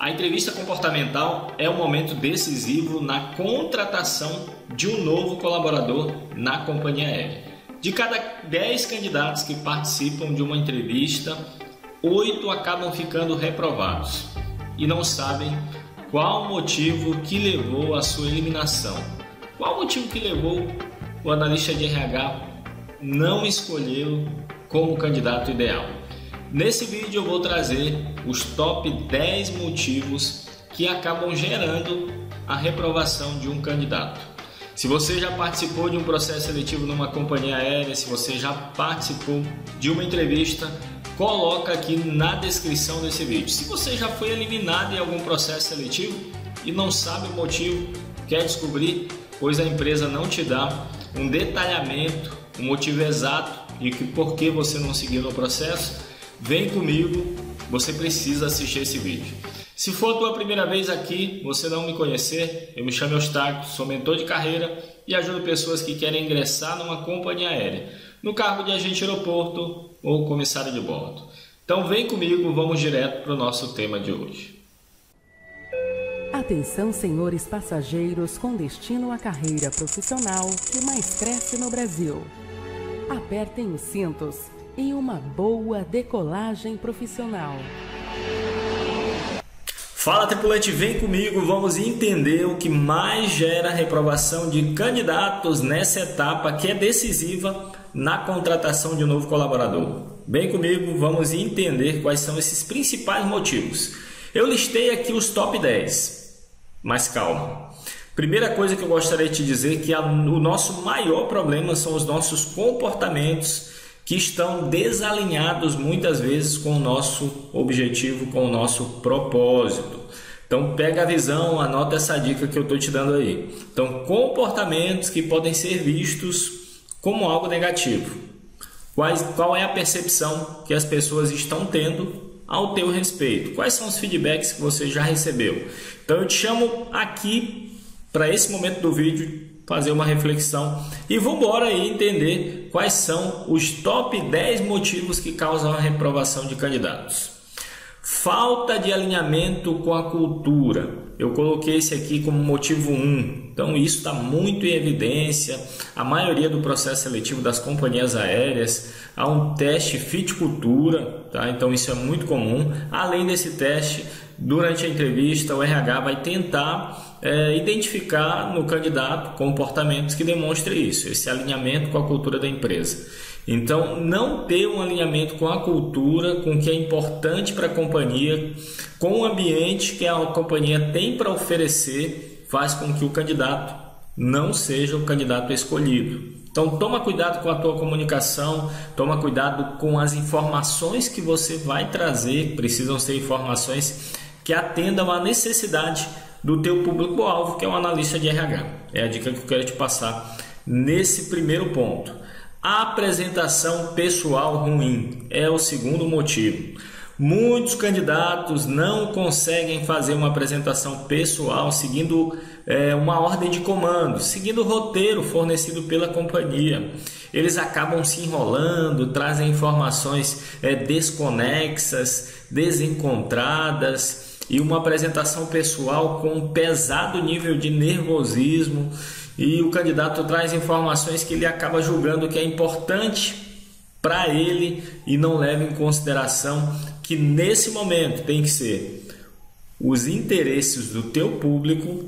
A entrevista comportamental é um momento decisivo na contratação de um novo colaborador na companhia aérea. De cada 10 candidatos que participam de uma entrevista, 8 acabam ficando reprovados e não sabem qual o motivo que levou à sua eliminação. Qual o motivo que levou o analista de RH não escolhê-lo como candidato ideal? Nesse vídeo eu vou trazer os top 10 motivos que acabam gerando a reprovação de um candidato. Se você já participou de um processo seletivo numa companhia aérea, se você já participou de uma entrevista, coloca aqui na descrição desse vídeo. Se você já foi eliminado em algum processo seletivo e não sabe o motivo, quer descobrir, pois a empresa não te dá um detalhamento, um motivo exato e por que você não seguiu no processo, vem comigo, você precisa assistir esse vídeo. Se for a tua primeira vez aqui, você não me conhecer, eu me chamo Eustáquio, sou mentor de carreira e ajudo pessoas que querem ingressar numa companhia aérea, no cargo de agente de aeroporto ou comissário de bordo. Então vem comigo, vamos direto para o nosso tema de hoje. Atenção, senhores passageiros com destino à carreira profissional que mais cresce no Brasil. Apertem os cintos e uma boa decolagem profissional. Fala, tripulante, vem comigo, vamos entender o que mais gera reprovação de candidatos nessa etapa que é decisiva na contratação de um novo colaborador. Vem comigo, vamos entender quais são esses principais motivos. Eu listei aqui os top 10, mas calma. Primeira coisa que eu gostaria de te dizer é que o nosso maior problema são os nossos comportamentos que estão desalinhados muitas vezes com o nosso objetivo, com o nosso propósito. Então pega a visão, anota essa dica que eu estou te dando aí. Então, comportamentos que podem ser vistos como algo negativo. Qual é a percepção que as pessoas estão tendo ao teu respeito? Quais são os feedbacks que você já recebeu? Então eu te chamo aqui para esse momento do vídeo fazer uma reflexão e vamos embora aí entender quais são os top 10 motivos que causam a reprovação de candidatos. Falta de alinhamento com a cultura. Eu coloquei esse aqui como motivo 1. Então isso está muito em evidência. A maioria do processo seletivo das companhias aéreas há um teste fit cultura, tá? Então isso é muito comum. Além desse teste, durante a entrevista o RH vai tentar identificar no candidato comportamentos que demonstrem isso, esse alinhamento com a cultura da empresa. Então, não ter um alinhamento com a cultura, com o que é importante para a companhia, com o ambiente que a companhia tem para oferecer, faz com que o candidato não seja o candidato escolhido. Então, toma cuidado com a tua comunicação, toma cuidado com as informações que você vai trazer, precisam ser informações que atendam à necessidade do teu público-alvo, que é um analista de RH. É a dica que eu quero te passar nesse primeiro ponto. A apresentação pessoal ruim é o segundo motivo. Muitos candidatos não conseguem fazer uma apresentação pessoal seguindo uma ordem de comando, seguindo o roteiro fornecido pela companhia. Eles acabam se enrolando, trazem informações desconexas, desencontradas, e uma apresentação pessoal com um pesado nível de nervosismo, e o candidato traz informações que ele acaba julgando que é importante para ele e não leva em consideração que nesse momento tem que ser os interesses do teu público,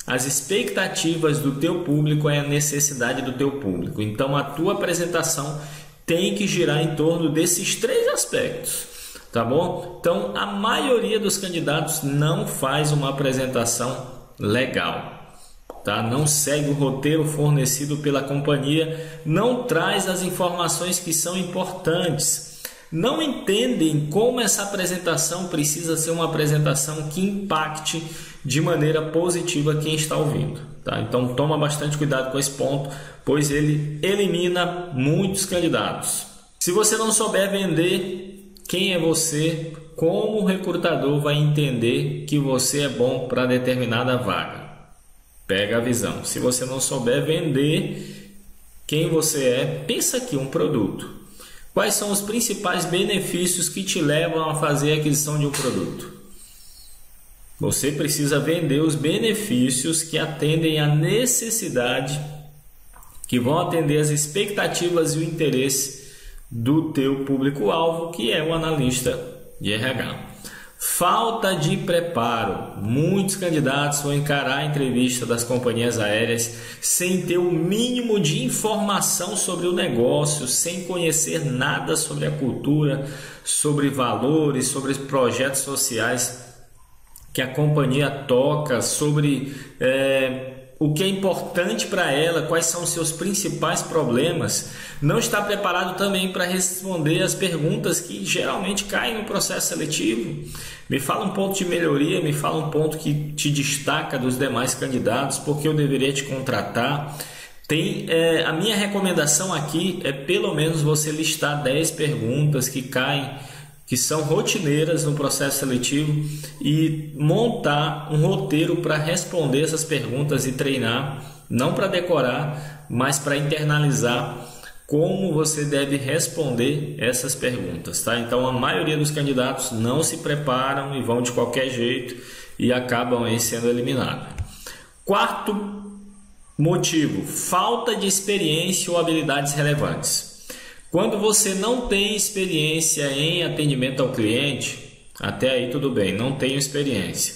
as expectativas do teu público e a necessidade do teu público. Então a tua apresentação tem que girar em torno desses 3 aspectos. Tá bom? Então, a maioria dos candidatos não faz uma apresentação legal, tá? Não segue o roteiro fornecido pela companhia, não traz as informações que são importantes, não entendem como essa apresentação precisa ser uma apresentação que impacte de maneira positiva quem está ouvindo, tá? Então, toma bastante cuidado com esse ponto, pois ele elimina muitos candidatos. Se você não souber vender quem é você, como o recrutador vai entender que você é bom para determinada vaga? Pega a visão. Se você não souber vender quem você é, pensa aqui um produto. Quais são os principais benefícios que te levam a fazer a aquisição de um produto? Você precisa vender os benefícios que atendem à necessidade, que vão atender as expectativas e o interesse do teu público-alvo, que é o analista de RH. Falta de preparo. Muitos candidatos vão encarar a entrevista das companhias aéreas sem ter o mínimo de informação sobre o negócio, sem conhecer nada sobre a cultura, sobre valores, sobre projetos sociais que a companhia toca, sobre o que é importante para ela, quais são os seus principais problemas. Não está preparado também para responder as perguntas que geralmente caem no processo seletivo. Me fala um ponto de melhoria, me fala um ponto que te destaca dos demais candidatos, porque eu deveria te contratar. A minha recomendação aqui é pelo menos você listar 10 perguntas que caem, que são rotineiras no processo seletivo, e montar um roteiro para responder essas perguntas e treinar, não para decorar, mas para internalizar como você deve responder essas perguntas, tá? Então a maioria dos candidatos não se preparam e vão de qualquer jeito e acabam aí sendo eliminados. Quarto motivo, falta de experiência ou habilidades relevantes. Quando você não tem experiência em atendimento ao cliente, até aí tudo bem, não tenho experiência,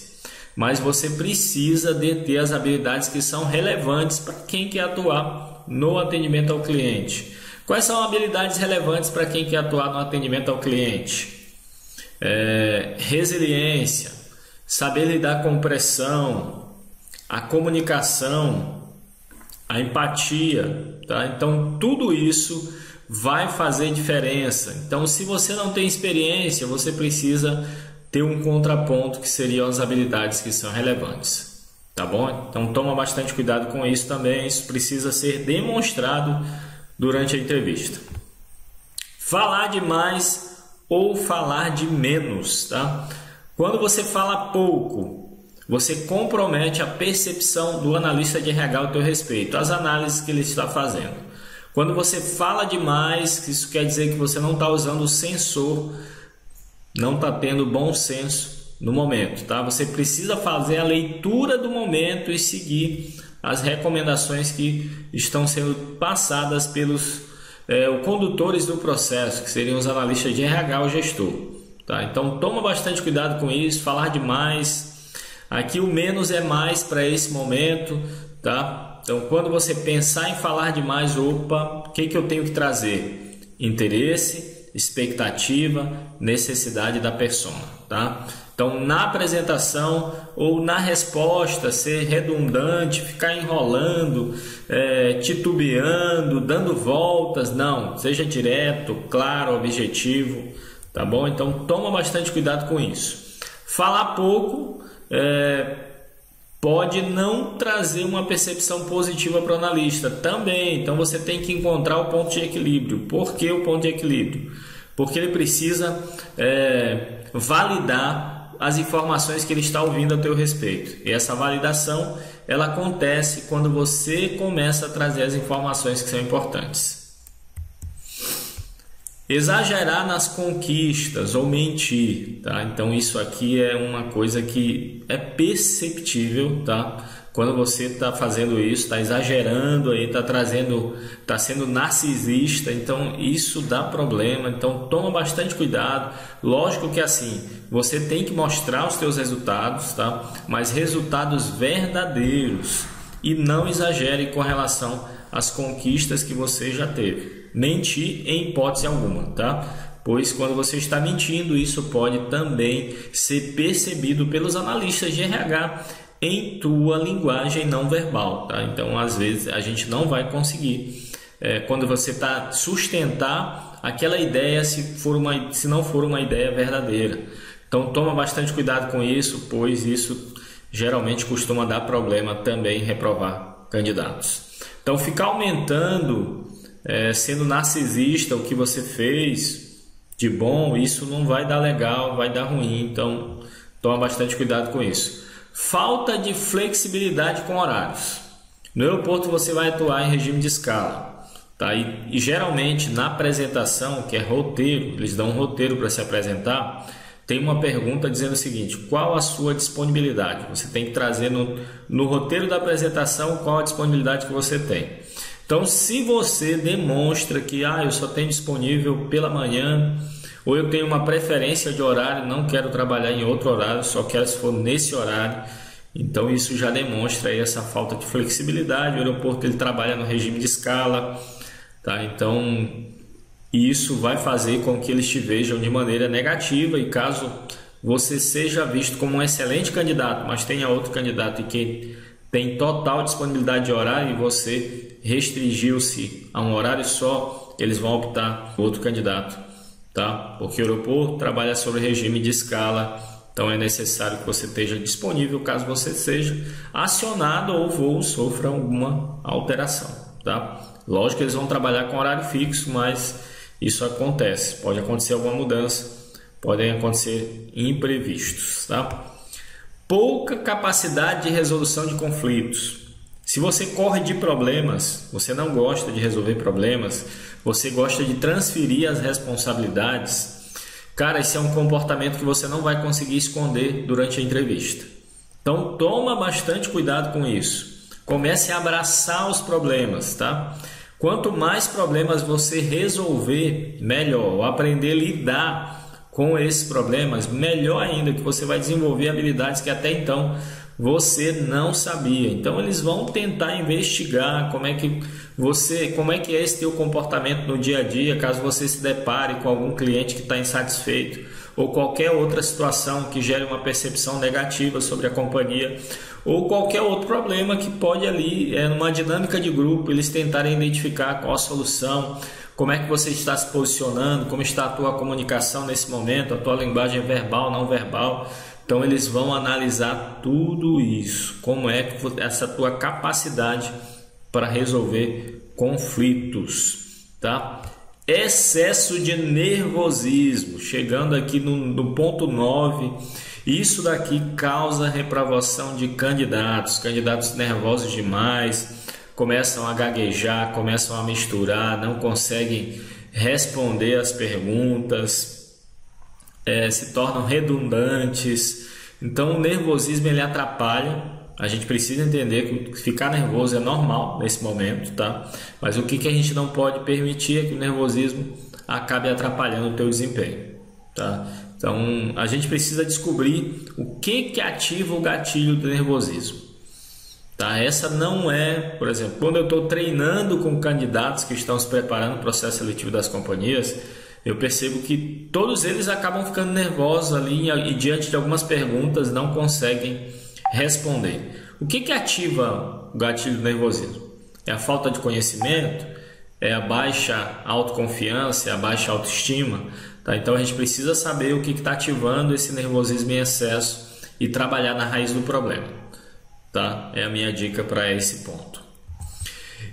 mas você precisa de ter as habilidades que são relevantes para quem quer atuar no atendimento ao cliente. Quais são habilidades relevantes para quem quer atuar no atendimento ao cliente? Resiliência, saber lidar com pressão, a comunicação, a empatia, tá? Então tudo isso vai fazer diferença. Então, se você não tem experiência, você precisa ter um contraponto, que seriam as habilidades que são relevantes, tá bom? Então toma bastante cuidado com isso também. Isso precisa ser demonstrado durante a entrevista. Falar demais ou falar de menos, tá? Quando você fala pouco, você compromete a percepção do analista de RH ao teu respeito, as análises que ele está fazendo. Quando você fala demais, isso quer dizer que você não está usando o sensor, não está tendo bom senso no momento, tá? Você precisa fazer a leitura do momento e seguir as recomendações que estão sendo passadas pelos condutores do processo, que seriam os analistas de RH ou gestor, tá? Então toma bastante cuidado com isso, falar demais. Aqui o menos é mais para esse momento, tá? Então, quando você pensar em falar demais, opa, o que eu tenho que trazer? Interesse, expectativa, necessidade da persona, tá? Então, na apresentação ou na resposta, ser redundante, ficar enrolando, titubeando, dando voltas, não. Seja direto, claro, objetivo, tá bom? Então, toma bastante cuidado com isso. Falar pouco pode não trazer uma percepção positiva para o analista também. Então você tem que encontrar o ponto de equilíbrio. Por que o ponto de equilíbrio? Porque ele precisa validar as informações que ele está ouvindo a teu respeito. E essa validação ela acontece quando você começa a trazer as informações que são importantes. Exagerar nas conquistas ou mentir, tá? Então isso aqui é uma coisa que é perceptível, tá? Quando você está fazendo isso, está exagerando aí, está sendo narcisista, então isso dá problema. Então toma bastante cuidado. Lógico que assim, você tem que mostrar os teus resultados, tá? Mas resultados verdadeiros, e não exagere com relação às conquistas que você já teve. Mentir em hipótese alguma, tá? Pois quando você está mentindo, isso pode também ser percebido pelos analistas de RH em tua linguagem não verbal, tá? Então, às vezes, a gente não vai conseguir, quando você está sustentar aquela ideia se não for uma ideia verdadeira. Então, toma bastante cuidado com isso, pois isso geralmente costuma dar problema também em reprovar candidatos. Então, ficar aumentando, sendo narcisista o que você fez de bom, isso não vai dar legal, vai dar ruim. Então toma bastante cuidado com isso. Falta de flexibilidade com horários. No aeroporto você vai atuar em regime de escala, tá? E geralmente na apresentação, que é roteiro, eles dão um roteiro para se apresentar, tem uma pergunta dizendo o seguinte: qual a sua disponibilidade? Você tem que trazer no roteiro da apresentação qual a disponibilidade que você tem. Então, se você demonstra que eu só tenho disponível pela manhã, ou eu tenho uma preferência de horário, não quero trabalhar em outro horário, só quero se for nesse horário, então isso já demonstra aí essa falta de flexibilidade. O aeroporto ele trabalha no regime de escala, tá? Então isso vai fazer com que eles te vejam de maneira negativa, e caso você seja visto como um excelente candidato, mas tenha outro candidato e que tem total disponibilidade de horário e você restringiu-se a um horário só, eles vão optar por outro candidato, tá? Porque o aeroporto trabalha sobre regime de escala, então é necessário que você esteja disponível caso você seja acionado ou o voo sofra alguma alteração, tá? Lógico que eles vão trabalhar com horário fixo, mas isso acontece, pode acontecer alguma mudança, podem acontecer imprevistos, tá? Pouca capacidade de resolução de conflitos. Se você corre de problemas, você não gosta de resolver problemas, você gosta de transferir as responsabilidades, cara, esse é um comportamento que você não vai conseguir esconder durante a entrevista. Então toma bastante cuidado com isso. Comece a abraçar os problemas, tá? Quanto mais problemas você resolver, melhor. Aprender a lidar com esses problemas, melhor ainda, que você vai desenvolver habilidades que até então você não sabia. Então eles vão tentar investigar como é que é esse teu comportamento no dia a dia, caso você se depare com algum cliente que está insatisfeito ou qualquer outra situação que gere uma percepção negativa sobre a companhia, ou qualquer outro problema que pode ali, numa dinâmica de grupo, eles tentarem identificar qual a solução, como é que você está se posicionando, como está a tua comunicação nesse momento, a tua linguagem verbal, não verbal. Então eles vão analisar tudo isso, como é que essa tua capacidade para resolver conflitos, tá? Excesso de nervosismo, chegando aqui no ponto 9, isso daqui causa reprovação de candidatos nervosos demais, começam a gaguejar, começam a misturar, não conseguem responder as perguntas, se tornam redundantes. Então o nervosismo ele atrapalha. A gente precisa entender que ficar nervoso é normal nesse momento, tá? Mas o que a gente não pode permitir é que o nervosismo acabe atrapalhando o teu desempenho, tá? Então a gente precisa descobrir o que ativa o gatilho do nervosismo. Tá? Essa não é, por exemplo, quando eu estou treinando com candidatos que estão se preparando para o processo seletivo das companhias, eu percebo que todos eles acabam ficando nervosos ali e diante de algumas perguntas não conseguem responder. O que ativa o gatilho do nervosismo? É a falta de conhecimento? É a baixa autoconfiança? É a baixa autoestima? Tá? Então a gente precisa saber o que está ativando esse nervosismo em excesso e trabalhar na raiz do problema. Tá? É a minha dica para esse ponto.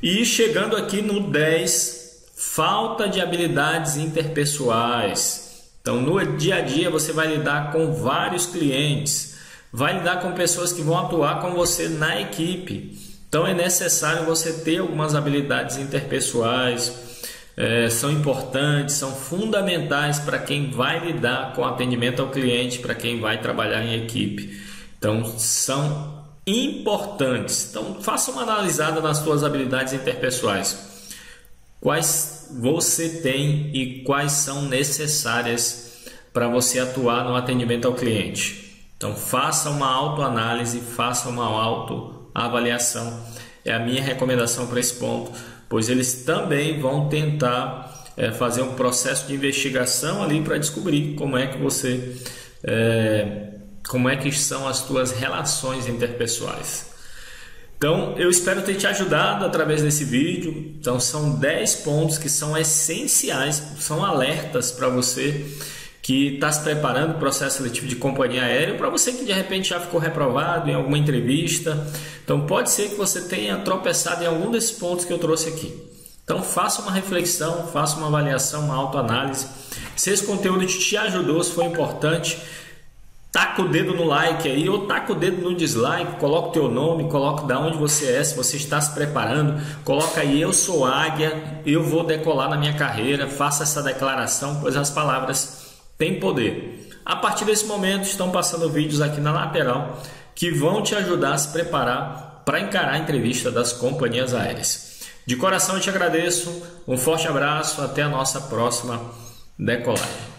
E chegando aqui no 10, falta de habilidades interpessoais. Então no dia a dia você vai lidar com vários clientes, vai lidar com pessoas que vão atuar com você na equipe. Então é necessário você ter algumas habilidades interpessoais, são importantes, são fundamentais para quem vai lidar com atendimento ao cliente, para quem vai trabalhar em equipe. Então são importantes. Então faça uma analisada nas suas habilidades interpessoais. Quais você tem e quais são necessárias para você atuar no atendimento ao cliente. Então faça uma autoanálise, faça uma autoavaliação. É a minha recomendação para esse ponto, pois eles também vão tentar fazer um processo de investigação ali para descobrir como é que você como é que são as tuas relações interpessoais. Então, eu espero ter te ajudado através desse vídeo. Então, são 10 pontos que são essenciais, são alertas para você que está se preparando para o processo seletivo de companhia aérea, para você que de repente já ficou reprovado em alguma entrevista. Então, pode ser que você tenha tropeçado em algum desses pontos que eu trouxe aqui. Então, faça uma reflexão, faça uma avaliação, uma autoanálise. Se esse conteúdo te ajudou, se foi importante, taca o dedo no like aí ou taca o dedo no dislike, coloca o teu nome, coloca de onde você é, se você está se preparando, coloca aí: eu sou águia, eu vou decolar na minha carreira. Faça essa declaração, pois as palavras têm poder. A partir desse momento estão passando vídeos aqui na lateral que vão te ajudar a se preparar para encarar a entrevista das companhias aéreas. De coração eu te agradeço, um forte abraço, até a nossa próxima decolagem.